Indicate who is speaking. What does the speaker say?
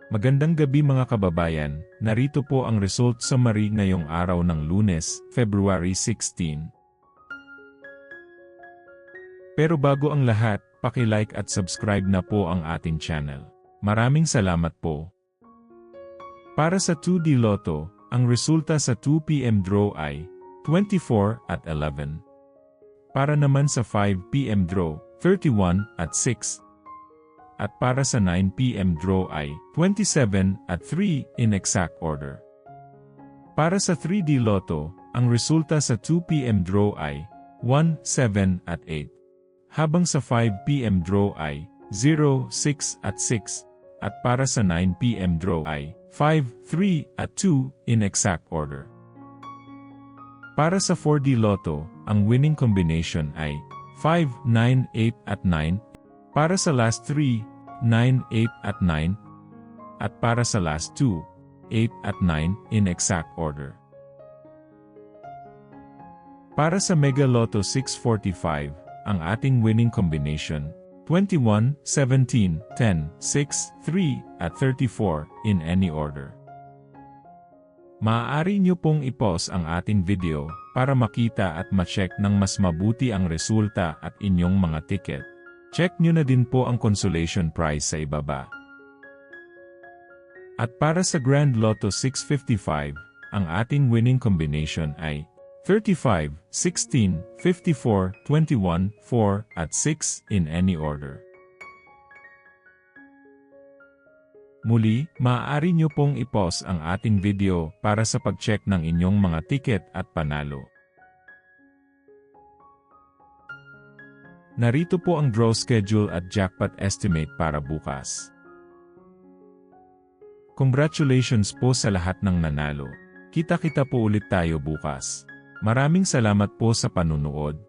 Speaker 1: Magandang gabi mga kababayan, narito po ang result summary ngayong araw ng Lunes, February 16. Pero bago ang lahat, paki-like at subscribe na po ang ating channel. Maraming salamat po. Para sa 2D Lotto, ang resulta sa 2 PM draw ay 24 at 11. Para naman sa 5 PM draw, 31 at 6. At para sa 9 PM draw ay 27 at 3 in exact order. Para sa 3D Lotto, ang resulta sa 2 PM draw ay 1, 7 at 8. Habang sa 5 PM draw ay 0, 6 at 6. At para sa 9 PM draw ay 5, 3 at 2 in exact order. Para sa 4D Lotto, ang winning combination ay 5, 9, 8 at 9. Para sa last 3, 9, 8 at 9. At para sa last 2, 8 at 9 in exact order. Para sa Mega Lotto 645, ang ating winning combination, 21, 17, 10, 6, 3 at 34 in any order. Maaari nyo pong i-pause ang ating video para makita at ma-check ng mas mabuti ang resulta at inyong mga ticket. Check nyo na din po ang consolation prize sa ibaba. At para sa Grand Lotto 655, ang ating winning combination ay 35, 16, 54, 21, 4 at 6 in any order. Muli, maaari nyo pong i-pause ang ating video para sa pag-check ng inyong mga ticket at panalo. Narito po ang draw schedule at jackpot estimate para bukas. Congratulations po sa lahat ng nanalo. Kita-kita po ulit tayo bukas. Maraming salamat po sa panunood.